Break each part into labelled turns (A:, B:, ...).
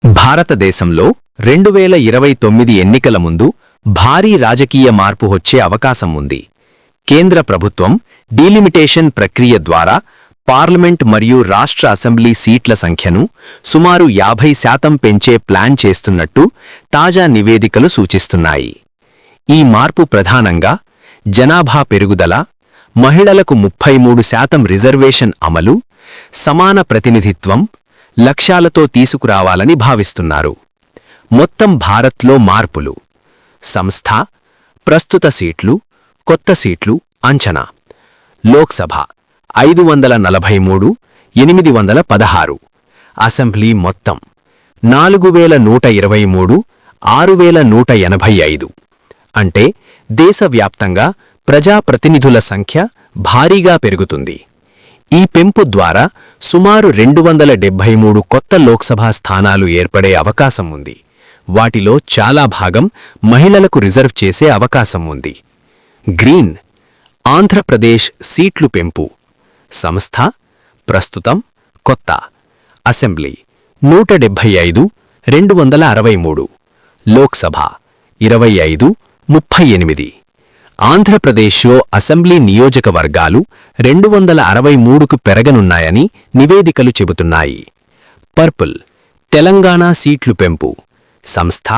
A: భారతదేశంలో 2029 ఎన్నికల ముందు భారీ రాజకీయ మార్పు వచ్చే అవకాశం ఉంది. కేంద్ర ప్రభుత్వం డీలిమిటేషన్ ప్రక్రియ ద్వారా పార్లమెంట్ మరియు రాష్ట్ర అసెంబ్లీ సీట్ల సంఖ్యను సుమారు 50% పెంచే ప్లాన్ చేస్తున్నట్టు తాజా నివేదికలు సూచిస్తున్నాయి. ఈ మార్పు ప్రధానంగా జనాభా పెరుగుదల, మహిళలకు 33% రిజర్వేషన్ అమలు, సమాన ప్రతినిధిత్వం లక్ష్యాలతో తీసుకురావాలని భావిస్తున్నారు. మొత్తం భారత్లో మార్పులు: సంస్థ, ప్రస్తుత సీట్లు, కొత్త సీట్లు అంచనా. లోక్సభ 543, 816. అసెంబ్లీ మొత్తం 4123, 6185. అంటే దేశవ్యాప్తంగా ప్రజాప్రతినిధుల సంఖ్య భారీగా పెరుగుతుంది. ఈ పెంపు ద్వారా సుమారు 273 కొత్త లోక్సభా స్థానాలు ఏర్పడే అవకాశం ఉంది. వాటిలో చాలా భాగం మహిళలకు రిజర్వ్ చేసే అవకాశం ఉంది. గ్రీన్: ఆంధ్రప్రదేశ్ సీట్లు పెంపు. సంస్థ, ప్రస్తుతం, కొత్త. అసెంబ్లీ 175, 263. లోక్సభ 25, 38. ఆంధ్రప్రదేశ్లో అసెంబ్లీ నియోజకవర్గాలు 263కు పెరగనున్నాయని నివేదికలు చెబుతున్నాయి. పర్పుల్: తెలంగాణ సీట్లు పెంపు. సంస్థ,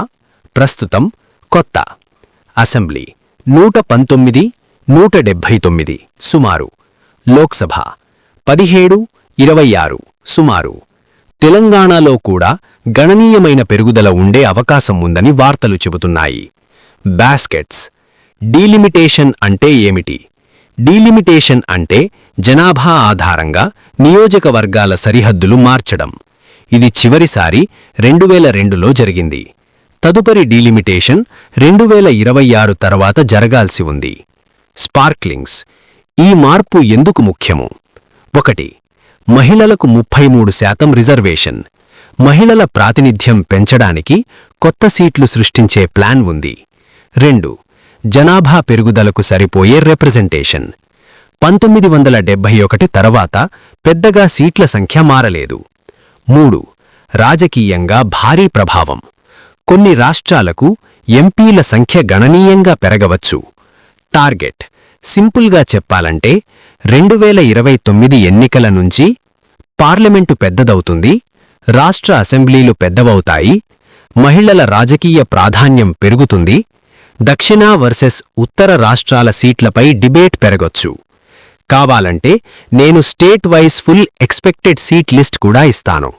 A: ప్రస్తుతం, కొత్త. అసెంబ్లీ 119, 179 సుమారు. లోక్సభ 17, 26 సుమారు. తెలంగాణలో కూడా గణనీయమైన పెరుగుదల ఉండే అవకాశం ఉందని వార్తలు చెబుతున్నాయి. బాస్కెట్స్: డీలిమిటేషన్ అంటే ఏమిటి? డీలిమిటేషన్ అంటే జనాభా ఆధారంగా నియోజకవర్గాల సరిహద్దులు మార్చడం. ఇది చివరిసారి 2002లో జరిగింది. తదుపరి డీలిమిటేషన్ 2026 తర్వాత జరగాల్సి ఉంది. స్పార్క్లింగ్స్: ఈ మార్పు ఎందుకు ముఖ్యము? 1. మహిళలకు 33% రిజర్వేషన్. మహిళల ప్రాతినిధ్యం పెంచడానికి కొత్త సీట్లు సృష్టించే ప్లాన్ ఉంది. 2. జనాభా పెరుగుదలకు సరిపోయే రిప్రజెంటేషన్. 1971 తర్వాత పెద్దగా సీట్ల సంఖ్య మారలేదు. 3. రాజకీయంగా భారీ ప్రభావం. కొన్ని రాష్ట్రాలకు ఎంపీల సంఖ్య గణనీయంగా పెరగవచ్చు. టార్గెట్: సింపుల్గా చెప్పాలంటే 2029 ఎన్నికల నుంచి పార్లమెంటు పెద్దదవుతుంది, రాష్ట్ర అసెంబ్లీలు పెద్దవవుతాయి, మహిళల రాజకీయ ప్రాధాన్యం పెరుగుతుంది, దక్షిణ వర్సెస్ ఉత్తర రాష్ట్రాల సీట్లపై డిబేట్ పెరగొచ్చు. కావాలంటే నేను state wise full expected seat list కూడా ఇస్తాను.